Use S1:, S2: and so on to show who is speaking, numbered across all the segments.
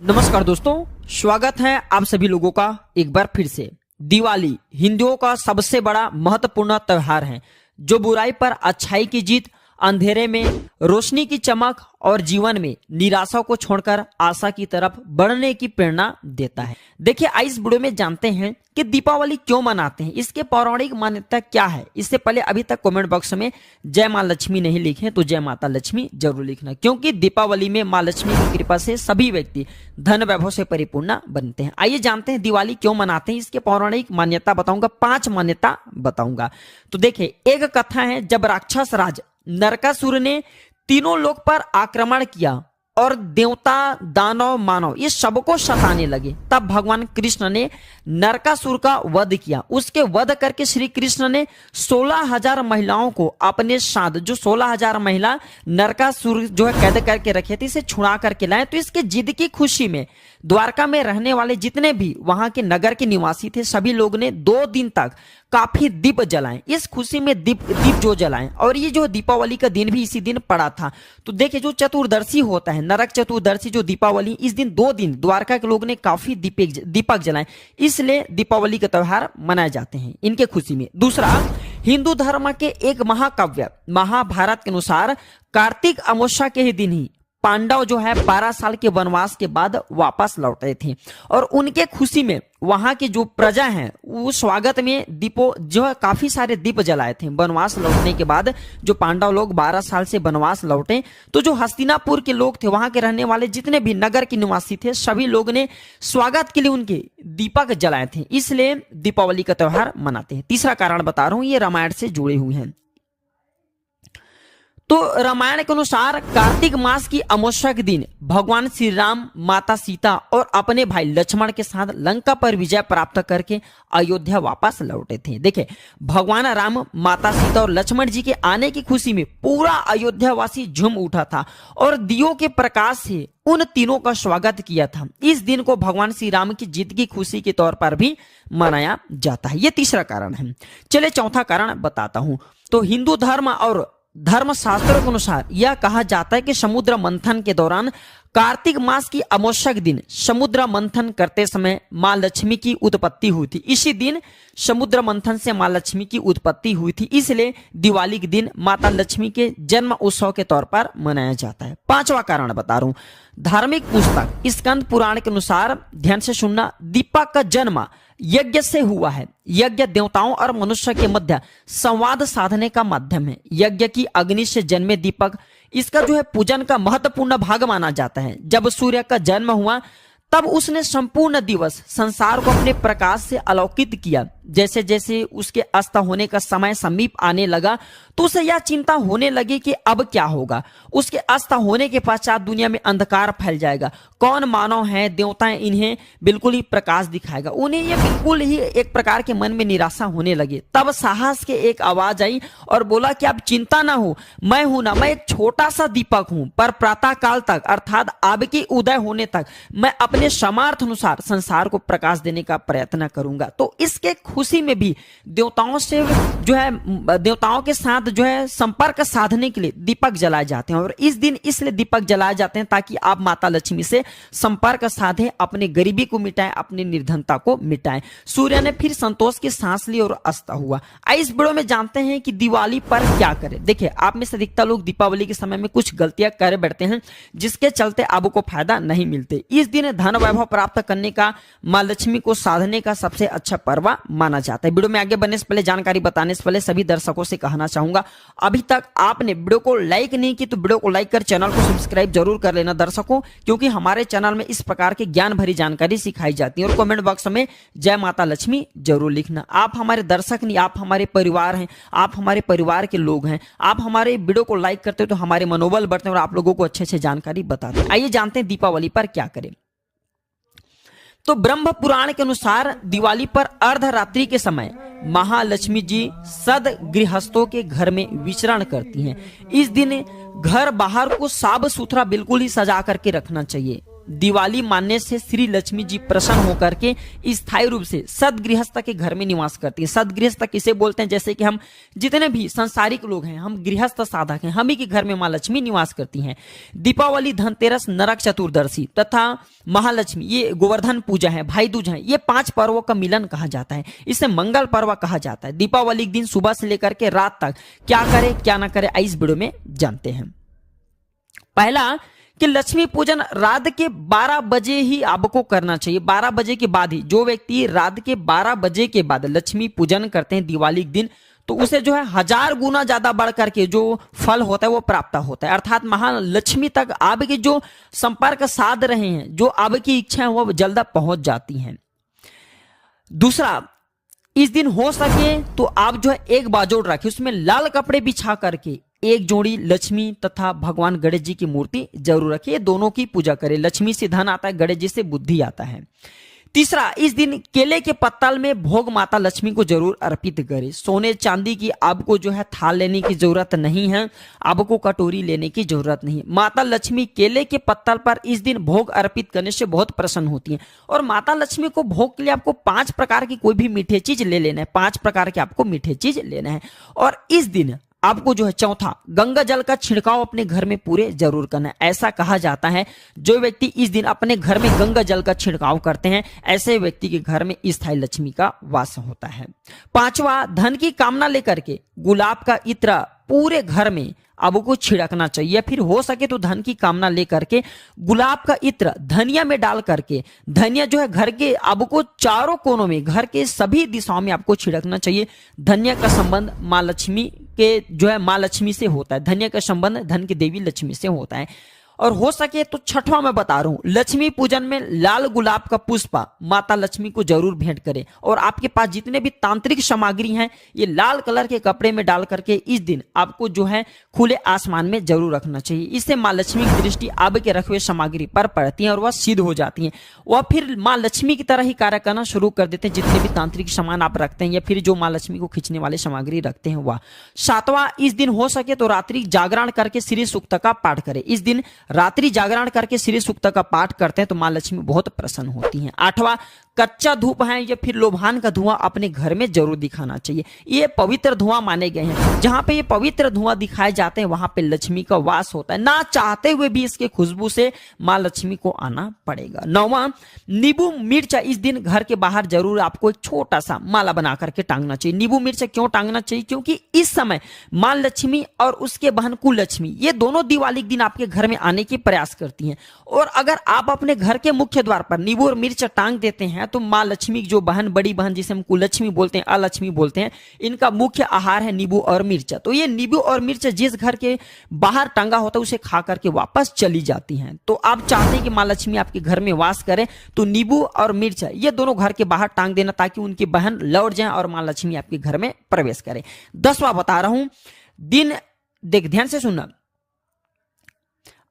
S1: नमस्कार दोस्तों, स्वागत है आप सभी लोगों का एक बार फिर से। दिवाली हिंदुओं का सबसे बड़ा महत्वपूर्ण त्योहार है जो बुराई पर अच्छाई की जीत, अंधेरे में रोशनी की चमक और जीवन में निराशा को छोड़कर आशा की तरफ बढ़ने की प्रेरणा देता है। देखिए, आज इस वीडियो में जानते हैं कि दीपावली क्यों मनाते हैं, इसके पौराणिक मान्यता क्या है। इससे पहले अभी तक कमेंट बॉक्स में जय मां लक्ष्मी नहीं लिखे तो जय माता लक्ष्मी जरूर लिखना, क्योंकि दीपावली में मां लक्ष्मी की कृपा से सभी व्यक्ति धन वैभव से परिपूर्ण बनते हैं। आइए जानते हैं दिवाली क्यों मनाते हैं, इसके पौराणिक मान्यता बताऊंगा, 5 मान्यता बताऊंगा। तो देखिए, एक कथा है जब राक्षस राज नरकासुर ने तीनों लोक पर आक्रमण किया और देवता, दानव, मानव ये सबको सताने लगे, तब भगवान कृष्ण ने नरकासुर का वध किया। उसके वध करके श्री कृष्ण ने 16,000 महिलाओं को अपने साथ, जो 16,000 महिला नरकासुर जो है कैद करके रखे थे, इसे छुड़ा करके लाए। तो इसके जिद की खुशी में द्वारका में रहने वाले जितने भी वहां के नगर के निवासी थे, सभी लोग ने 2 दिन तक काफी दीप जलाएं। इस खुशी में दीप जो जलाएं, और ये जो दीपावली का दिन भी इसी दिन पड़ा था। तो देखिए, जो चतुर्दशी होता है, नरक चतुर्दशी जो दीपावली, इस दिन 2 दिन द्वारका के लोग ने काफी दीपक जलाएं, इसलिए दीपावली का त्योहार मनाए जाते हैं इनके खुशी में। दूसरा, हिंदू धर्म के एक महाकाव्य महाभारत के अनुसार कार्तिक अमावस्या के ही दिन ही पांडव जो है 12 साल के वनवास के बाद वापस लौटे थे, और उनके खुशी में वहां की जो प्रजा है वो स्वागत में दीपों जो है काफी सारे दीप जलाए थे। वनवास लौटने के बाद जो पांडव लोग 12 साल से वनवास लौटे, तो जो हस्तिनापुर के लोग थे, वहां के रहने वाले जितने भी नगर के निवासी थे, सभी लोग ने स्वागत के लिए उनके दीपक जलाए थे, इसलिए दीपावली का त्योहार मनाते हैं। तीसरा कारण बता रहा हूं, ये रामायण से जुड़े हुए हैं। तो रामायण के अनुसार कार्तिक मास की अमावस्या के दिन भगवान श्री राम, माता सीता और अपने भाई लक्ष्मण के साथ लंका पर विजय प्राप्त करके अयोध्या वापस लौटे थे। देखिए, भगवान राम, माता सीता और लक्ष्मण जी के आने की खुशी में पूरा अयोध्या वासी झूम उठा था और दियों के प्रकाश से उन तीनों का स्वागत किया था। इस दिन को भगवान श्री राम की जीत की खुशी के तौर पर भी मनाया जाता है। ये तीसरा कारण है। चलिए चौथा कारण बताता हूं। तो हिंदू धर्म और धर्म शास्त्रों के अनुसार यह कहा जाता है कि समुद्र मंथन के दौरान कार्तिक मास की अमावस्या के दिन समुद्र मंथन करते समय मां लक्ष्मी की उत्पत्ति हुई थी। इसी दिन समुद्र मंथन से मां लक्ष्मी की उत्पत्ति हुई थी, इसलिए दिवाली के दिन माता लक्ष्मी के जन्म उत्सव के तौर पर मनाया जाता है। 5वां कारण बता रहा हूं। धार्मिक पुस्तक स्कंद पुराण के अनुसार, ध्यान से सुनना, दीपक का जन्म यज्ञ से हुआ है। यज्ञ देवताओं और मनुष्य के मध्य संवाद साधने का माध्यम है। यज्ञ की अग्नि से जन्मे दीपक, इसका जो है पूजन का महत्वपूर्ण भाग माना जाता है। जब सूर्य का जन्म हुआ तब उसने संपूर्ण दिवस संसार को अपने प्रकाश से आलोकित किया। जैसे जैसे उसके अस्त होने का समय समीप आने लगा तो उसे यह चिंता होने लगी कि अब क्या होगा। उसके अस्त होने के पश्चात दुनिया में अंधकार फैल जाएगा। कौन मानव है, देवताएं इन्हें बिल्कुल ही प्रकाश दिखाएगा। उन्हें यह बिल्कुल ही एक प्रकार के मन में निराशा होने लगे। तब साहस के एक आवाज आई और बोला कि अब चिंता ना हो, मैं हूं ना, मैं एक छोटा सा दीपक हूं, पर प्रातः काल तक अर्थात अब की उदय होने तक मैं अपने सामर्थ्य अनुसार संसार को प्रकाश देने का प्रयत्न करूंगा। तो इसके खुशी में भी देवताओं से जो है, देवताओं के साथ जो है संपर्क साधने के लिए दीपक जलाए जाते हैं। और इस दिन इसलिए दीपक जलाए जाते हैं ताकि आप माता लक्ष्मी से संपर्क साधे, अपने गरीबी को मिटाएं, अपनी निर्धनता को मिटाएं। सूर्य ने फिर संतोष की सांस ली और अस्त हुआ। इस वीडियो में जानते हैं कि दिवाली पर क्या करें। देखिए, आप में से अधिकतर लोग दीपावली के समय में कुछ गलतियां कर बैठते हैं, जिसके चलते आपको फायदा नहीं मिलते। इस दिन धन वैभव प्राप्त करने का, मां लक्ष्मी को साधने का सबसे अच्छा पर्व माना जाता है। वीडियो में आगे बढ़ने से पहले, जानकारी बताने से पहले सभी दर्शकों से कहना चाहूंगा, अभी तक आपने वीडियो को लाइक नहीं की तो वीडियो को लाइक कर चैनल को सब्सक्राइब जरूर कर लेना दर्शकों, क्योंकि हमारे चैनल में इस प्रकार की ज्ञान भरी जानकारी सिखाई जाती है। और कमेंट बॉक्स में जय माता लक्ष्मी जरूर लिखना। आप हमारे दर्शक नहीं, आप हमारे परिवार हैं, आप हमारे परिवार के लोग हैं। आप हमारे वीडियो को लाइक करते हो तो हमारे मनोबल बढ़ते हैं और आप लोगों को अच्छे अच्छे जानकारी बताते हैं। आइए जानते हैं दीपावली पर क्या करें। तो ब्रह्म पुराण के अनुसार दिवाली पर अर्धरात्रि के समय महालक्ष्मी जी सद गृहस्थों के घर में विचरण करती हैं। इस दिन घर बाहर को साफ सुथरा बिल्कुल ही सजा करके रखना चाहिए। दिवाली मानने से श्री लक्ष्मी जी प्रसन्न होकर के स्थायी रूप से सदगृहस्थ के घर में निवास करती है। सदगृहस्थ किसे बोलते हैं? जैसे कि हम जितने भी संसारिक लोग हैं, हम गृहस्थ साधक हैं, हम ही के घर में माँ लक्ष्मी निवास करती हैं। दीपावली, धनतेरस, नरक चतुर्दशी तथा महालक्ष्मी, ये गोवर्धन पूजा है, भाई दूज है, ये 5 पर्वों का मिलन कहा जाता है। इसे मंगल पर्व कहा जाता है। दीपावली के दिन सुबह से लेकर के रात तक क्या करे क्या ना करे, इस वीडियो में जानते हैं। पहला कि लक्ष्मी पूजन रात के 12 बजे ही आपको करना चाहिए। 12 बजे के बाद ही, जो व्यक्ति रात के 12 बजे के बाद लक्ष्मी पूजन करते हैं दिवाली के दिन, तो उसे जो है 1000 गुना ज्यादा बढ़ करके जो फल होता है वो प्राप्त होता है। अर्थात महालक्ष्मी तक आपके जो संपर्क साध रहे हैं, जो आपकी इच्छा है वो जल्द पहुंच जाती हैं। दूसरा, इस दिन हो सके तो आप जो है एक बाजोड़ रखें, उसमें लाल कपड़े बिछा करके एक जोड़ी लक्ष्मी तथा भगवान गणेश जी की मूर्ति जरूर रखिए। दोनों की पूजा करें। लक्ष्मी से धन आता है, गणेश जी से बुद्धि आता है। तीसरा, इस दिन केले के पत्तल में भोग माता लक्ष्मी को जरूर अर्पित करें। सोने चांदी की आपको जो है थाल लेने की जरूरत नहीं है, आपको कटोरी लेने की जरूरत नहीं। माता लक्ष्मी केले के पत्तल पर इस दिन भोग अर्पित करने से बहुत प्रसन्न होती हैं। और माता लक्ष्मी को भोग के लिए आपको 5 प्रकार की कोई भी मीठे चीज ले लेना है। 5 प्रकार के आपको मीठे चीज लेना है। और इस दिन आपको जो है चौथा, गंगा जल का छिड़काव अपने घर में पूरे जरूर करना है। ऐसा कहा जाता है जो व्यक्ति इस दिन अपने घर में गंगा जल का छिड़काव करते हैं, ऐसे व्यक्ति के घर में स्थायी लक्ष्मी का वास होता है। पांचवा, धन की कामना लेकर के गुलाब का इत्र पूरे घर में आपको छिड़कना चाहिए। फिर हो सके तो धन की कामना लेकर के गुलाब का इत्र धनिया में डाल करके, धनिया जो है घर के आपको चारों कोनों में, घर के सभी दिशाओं में आपको छिड़कना चाहिए। धनिया का संबंध माँ लक्ष्मी के जो है माँ लक्ष्मी से होता है। धनिया का संबंध धन की देवी लक्ष्मी से होता है। और हो सके तो छठवां मैं बता रहा हूं, लक्ष्मी पूजन में लाल गुलाब का पुष्प माता लक्ष्मी को जरूर भेंट करें। और आपके पास जितने भी तांत्रिक सामग्री हैं, ये लाल कलर के कपड़े में डाल करके इस दिन आपको जो है खुले आसमान में जरूर रखना चाहिए। इससे माँ लक्ष्मी की दृष्टि आपके रखे हुए सामग्री पर पड़ती है और वह सिद्ध हो जाती है। वह फिर माँ लक्ष्मी की तरह ही कार्य करना शुरू कर देते हैं। जितने भी तांत्रिक सामान आप रखते हैं या फिर जो माँ लक्ष्मी को खींचने वाले सामग्री रखते हैं वह। सातवां, इस दिन हो सके तो रात्रि जागरण करके श्री सूक्त का पाठ करें। इस दिन रात्रि जागरण करके श्री सूक्त का पाठ करते हैं तो मां लक्ष्मी बहुत प्रसन्न होती हैं। आठवां, कच्चा धूप है या फिर लोभान का धुआं अपने घर में जरूर दिखाना चाहिए। ये पवित्र धुआं माने गए हैं। जहां पे ये पवित्र धुआं दिखाए जाते हैं वहां पे लक्ष्मी का वास होता है। ना चाहते हुए भी इसके खुशबू से मां लक्ष्मी को आना पड़ेगा। नौवां, नींबू मिर्चा इस दिन घर के बाहर जरूर आपको एक छोटा सा माला बना करके टांगना चाहिए। नींबू मिर्चा क्यों टांगना चाहिए? क्योंकि इस समय मां लक्ष्मी और उसके बहन कुलक्ष्मी, ये दोनों दिवाली के दिन आपके घर में आने की प्रयास करती हैं। और अगर आप अपने घर के मुख्य द्वार पर नींबू और मिर्च टांग देते हैं तो मां लक्ष्मी की जो बहन, बड़ी बहन जिसे हम कुलक्ष्मी बोलते हैं, अलक्ष्मी बोलते हैं, इनका मुख्य आहार है नींबू और मिर्च। तो ये नींबू और मिर्च जिस घर के बाहर टांगा होता है उसे खा करके वापस चली जाती हैं। तो आप चाहते हैं कि मां लक्ष्मी आपके घर में वास करे तो नींबू और मिर्च ये दोनों घर के बाहर टांग देना ताकि उनकी बहन लौट जाए और मां लक्ष्मी आपके घर में प्रवेश करे। 10वां बता रहा हूं, दिन देख ध्यान से सुनना,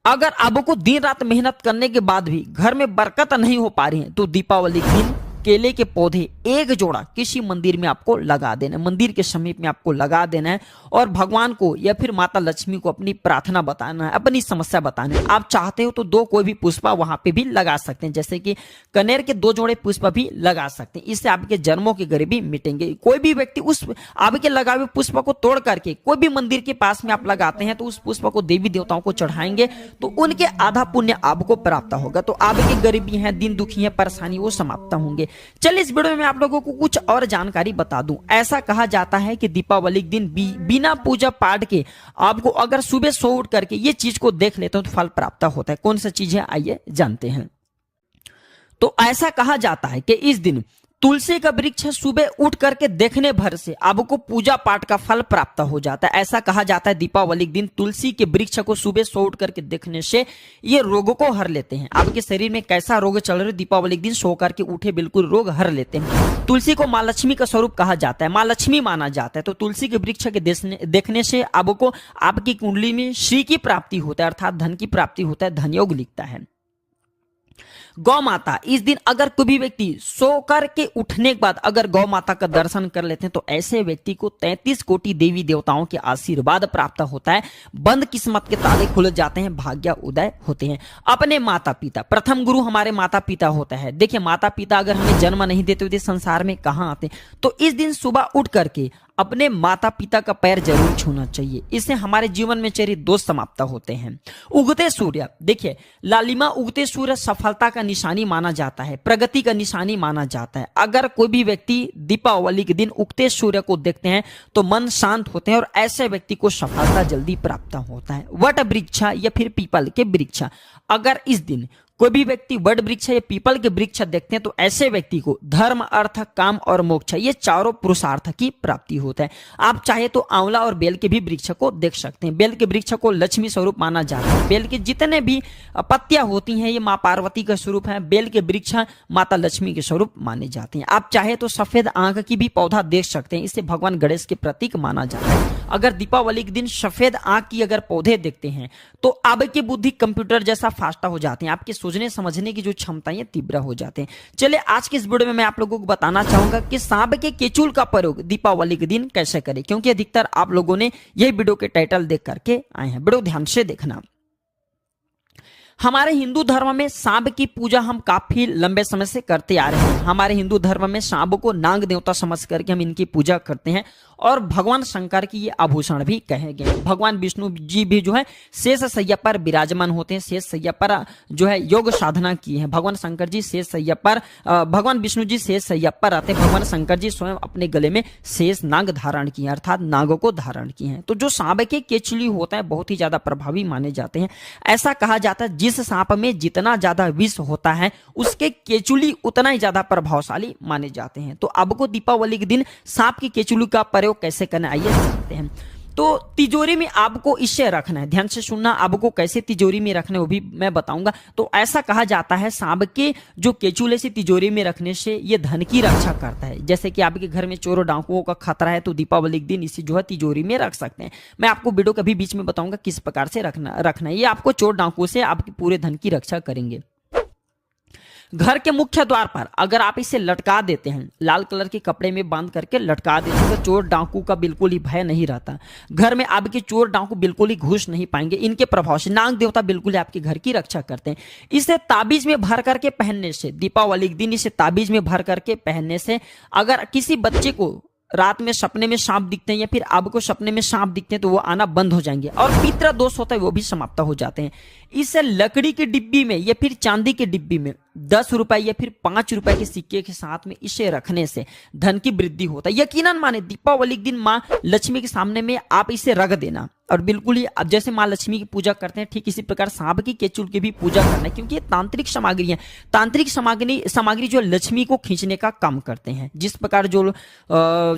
S1: अगर आपको दिन रात मेहनत करने के बाद भी घर में बरकत नहीं हो पा रही है तो दीपावली के दिन केले के पौधे एक जोड़ा किसी मंदिर में आपको लगा देना है। मंदिर के समीप में आपको लगा देना है और भगवान को या फिर माता लक्ष्मी को अपनी प्रार्थना बताना है, अपनी समस्या बताना है। आप चाहते हो तो 2 कोई भी पुष्पा वहां पे भी लगा सकते हैं, जैसे कि कनेर के 2 जोड़े पुष्प भी लगा सकते हैं। इससे आपके जन्मों की गरीबी मिटेंगे। कोई भी व्यक्ति उस आपके लगाए हुए पुष्प को तोड़ करके कोई भी मंदिर के पास में आप लगाते हैं तो उस पुष्प को देवी देवताओं को चढ़ाएंगे तो उनके आधा पुण्य आपको प्राप्त होगा। तो आपकी गरीबी है, दिन दुखी है, परेशानी वो समाप्त होंगे। चलिए इस वीडियो में आप लोगों को कुछ और जानकारी बता दूं। ऐसा कहा जाता है कि दीपावली के दिन बिना पूजा पाठ के आपको अगर सुबह सो उठ करके ये चीज को देख लेते हो तो फल प्राप्त होता है। कौन सा चीज है आइए जानते हैं। तो ऐसा कहा जाता है कि इस दिन तुलसी का वृक्ष सुबह उठ करके देखने भर से आपको पूजा पाठ का फल प्राप्त हो जाता है। ऐसा कहा जाता है दीपावली के दिन तुलसी के वृक्ष को सुबह सो उठ करके देखने से ये रोगों को हर लेते हैं। आपके शरीर में कैसा रोग चल रहा है, दीपावली के दिन सो करके उठे बिल्कुल रोग हर लेते हैं। तुलसी को माँ लक्ष्मी का स्वरूप कहा जाता है, माँ लक्ष्मी माना जाता है। तो तुलसी के वृक्ष के देखने से आपको आपकी कुंडली में श्री की प्राप्ति होता है, अर्थात धन की प्राप्ति होता है, धन योग लिखता है। गौ माता, इस दिन अगर कोई भी व्यक्ति सो करके उठने के बाद अगर गौ माता का दर्शन कर लेते हैं तो ऐसे व्यक्ति को 33 कोटि देवी देवताओं के आशीर्वाद प्राप्त होता है, बंद किस्मत के ताले खुल जाते हैं, भाग्य उदय होते हैं। अपने माता पिता, प्रथम गुरु हमारे माता पिता होता है। देखिए माता पिता अगर हमें जन्म नहीं देते हुए संसार में कहां आते, तो इस दिन सुबह उठ करके अपने माता पिता का पैर जरूर छूना चाहिए, इससे हमारे जीवन में चेहरे दोष समाप्त होते हैं। उगते सूर्य, देखिए लालिमा उगते सूर्य सफलता का निशानी माना जाता है, प्रगति का निशानी माना जाता है। अगर कोई भी व्यक्ति दीपावली के दिन उगते सूर्य को देखते हैं तो मन शांत होते हैं और ऐसे व्यक्ति को सफलता जल्दी प्राप्त होता है। वट वृक्ष या फिर पीपल के वृक्ष, अगर इस दिन कोई भी व्यक्ति वट वृक्ष या पीपल के वृक्ष देखते हैं तो ऐसे व्यक्ति को धर्म, अर्थ, काम और मोक्ष ये चारों पुरुषार्थ की प्राप्ति होता है। आप चाहे तो आंवला और बेल के भी वृक्ष को देख सकते हैं। बेल के वृक्ष को लक्ष्मी स्वरूप माना जाता है। बेल के जितने भी पत्तियां होती हैं ये माँ पार्वती का स्वरूप है। बेल के वृक्ष माता लक्ष्मी के स्वरूप माने जाते हैं। आप चाहे तो सफेद आंख की भी पौधा देख सकते हैं, इसे भगवान गणेश के प्रतीक माना जाता है। अगर दीपावली के दिन सफेद आंख की अगर पौधे देखते हैं तो आपकी बुद्धि कंप्यूटर जैसा फास्ट हो जाती है, आपके सोचने समझने की जो क्षमताएं तीव्र हो जाते हैं। चलिए आज के इस वीडियो में मैं आप लोगों को बताना चाहूंगा कि सांप के केचुल का प्रयोग दीपावली के दिन कैसे करें, क्योंकि अधिकतर आप लोगों ने यही वीडियो के टाइटल देख करके आए हैं। वीडियो ध्यान से देखना। हमारे हिंदू धर्म में सांप की पूजा हम काफी लंबे समय से करते आ रहे हैं। हमारे हिंदू धर्म में सांप को नाग देवता समझ करके हम इनकी पूजा करते हैं और भगवान शंकर की ये आभूषण भी कहे गए। भगवान विष्णु जी भी जो है शेष सैया पर विराजमान होते हैं, शेष सैया पर जो है योग साधना की है। भगवान शंकर जी शेष सैया पर, भगवान विष्णु जी शेष सैया पर आते हैं। भगवान शंकर जी स्वयं अपने गले में शेष नाग धारण किए, अर्थात नागों को धारण किए हैं। तो जो सांप के केचुली होता है बहुत ही ज्यादा प्रभावी माने जाते हैं। ऐसा कहा जाता है जिस सांप में जितना ज्यादा विष होता है उसके केचुली उतना ही ज्यादा प्रभावशाली माने जाते हैं। तो आपको दीपावली के दिन सांप की केचुली का प्रयोग कैसे करना आइए जानते हैं। तो तिजोरी में आपको इसे रखना है, ध्यान से सुनना। आपको कैसे तिजोरी में रखना है वो भी मैं बताऊंगा। तो ऐसा कहा जाता है सांप के जो केचुले से तिजोरी में रखने से ये धन की रक्षा करता है। जैसे कि आपके घर में चोरों डाकुओं का खतरा है तो दीपावली के दिन इसे जो है तिजोरी में रख सकते हैं। मैं आपको वीडियो कभी बीच में बताऊंगा किस प्रकार से रखना है। ये आपको चोर डाकुओं से आपके पूरे धन की रक्षा करेंगे। घर के मुख्य द्वार पर अगर आप इसे लटका देते हैं, लाल कलर के कपड़े में बांध करके लटका देते हैं तो चोर डाकू का बिल्कुल ही भय नहीं रहता। घर में आपके चोर डाकू बिल्कुल ही घुस नहीं पाएंगे। इनके प्रभाव से नाग देवता बिल्कुल ही आपके घर की रक्षा करते हैं। इसे ताबीज में भर करके पहनने से, दीपावली के दिन इसे ताबीज में भर करके पहनने से अगर किसी बच्चे को रात में सपने में सांप दिखते हैं या फिर आपको सपने में सांप दिखते हैं तो वो आना बंद हो जाएंगे और पितृ दोष होता है वो भी समाप्त हो जाते हैं। इसे लकड़ी की डिब्बी में या फिर चांदी की डिब्बी में 10 रुपए या फिर 5 रुपए के सिक्के के साथ में इसे रखने से धन की वृद्धि होता है। यकीनन माने दीपावली के दिन माँ लक्ष्मी के सामने में आप इसे रख देना और बिल्कुल ही अब जैसे माँ लक्ष्मी की पूजा करते हैं ठीक इसी प्रकार सांप की केचुल की भी पूजा करना है, क्योंकि ये तांत्रिक सामग्री है। तांत्रिक सामग्री जो लक्ष्मी को खींचने का काम करते हैं। जिस प्रकार जो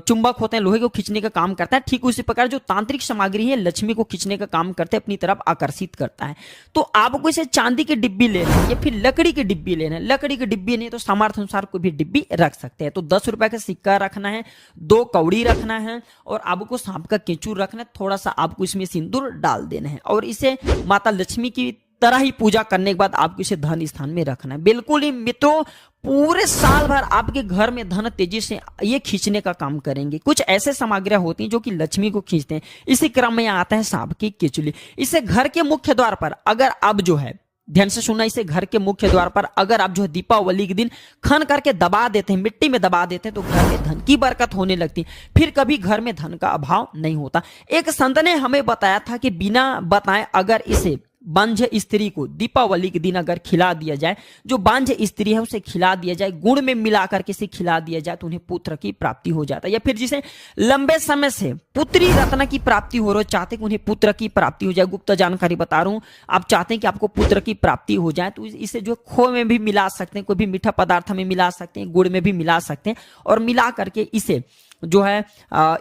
S1: चुंबक होते हैं लोहे को खींचने का काम करता है, ठीक उसी प्रकार जो तांत्रिक सामग्री है लक्ष्मी को खींचने का काम करते हैं, अपनी तरफ आकर्षित करता है। तो आपको इसे चांदी की डिब्बी लेना है या फिर लकड़ी की डिब्बी लेना है। लकड़ी की डिब्बी नहीं तो सामर्थ्य अनुसार कोई भी डिब्बी रख सकते हैं। तो 10 रुपए का सिक्का रखना है, 2 कौड़ी रखना है और आपको सांप का केचुल रखना है। थोड़ा सा आपको इसमें सिंदूर डाल देना है और इसे माता लक्ष्मी की तरह ही पूजा करने के बाद आपको इसे धन स्थान में रखना है। बिल्कुल ही मित्रों पूरे साल भर आपके घर में धन तेजी से ये खींचने का काम करेंगे। कुछ ऐसे सामग्रियां होती हैं जो कि लक्ष्मी को खींचते हैं। इसी क्रम में आता है सांप की केचुली। इसे घर के मुख्य द्वार पर अगर आप जो है ध्यान से सुनना, इसे घर के मुख्य द्वार पर अगर आप जो है दीपावली के दिन खन करके दबा देते हैं, मिट्टी में दबा देते हैं तो घर में धन की बरकत होने लगती है। फिर कभी घर में धन का अभाव नहीं होता। एक संत ने हमें बताया था कि बिना बताए अगर इसे बांझ स्त्री को दीपावली के दिन अगर खिला दिया जाए, जो बांझ स्त्री है उसे खिला दिया जाए, गुड़ में मिलाकर के इसे खिला दिया जाए तो उन्हें पुत्र की प्राप्ति हो जाता है। या फिर जिसे लंबे समय से पुत्री रत्न की प्राप्ति हो रही, चाहते कि उन्हें पुत्र की प्राप्ति हो जाए, गुप्त जानकारी बता रहा हूं, आप चाहते हैं कि आपको पुत्र की प्राप्ति हो जाए तो इसे जो खो में भी मिला सकते हैं, कोई भी मीठा पदार्थ में मिला सकते हैं, गुड़ में भी मिला सकते हैं और मिला करके इसे जो है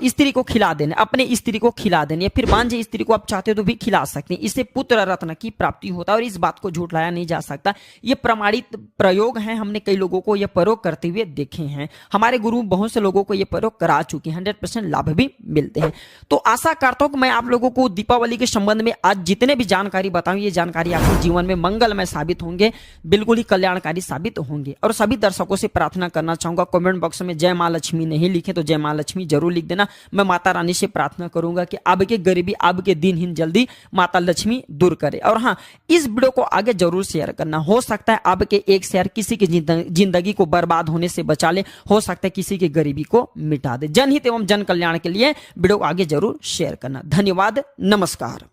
S1: स्त्री को खिला देना, अपने स्त्री को खिला देना, या फिर बांझे स्त्री को आप चाहते हो तो भी खिला सकते हैं। इससे पुत्र रत्न की प्राप्ति होता है और इस बात को झुठलाया नहीं जा सकता। ये प्रमाणित प्रयोग है, हमने कई लोगों को यह प्रयोग करते हुए देखे हैं। हमारे गुरु बहुत से लोगों को यह प्रयोग करा चुके हैं, 100% लाभ भी मिलते हैं। तो आशा करता हूं कि मैं आप लोगों को दीपावली के संबंध में आज जितने भी जानकारी बताऊं, ये जानकारी आपके जीवन में मंगलमय साबित होंगे, बिल्कुल ही कल्याणकारी साबित होंगे। और सभी दर्शकों से प्रार्थना करना चाहूंगा, कमेंट बॉक्स में जय मां लक्ष्मी नहीं लिखे तो जय मां लक्ष्मी जरूर लिख देना। मैं माता रानी से प्रार्थना करूंगा कि आपके गरीबी, आपके दिनहीन जल्दी माता लक्ष्मी दूर करे। और हाँ, इस वीडियो को आगे जरूर शेयर करना। हो सकता है आपके एक शेयर किसी की जिंदगी को बर्बाद होने से बचा ले, हो सकता है किसी की गरीबी को मिटा दे। जनहित एवं जन कल्याण के लिए वीडियो को आगे जरूर शेयर करना। धन्यवाद, नमस्कार।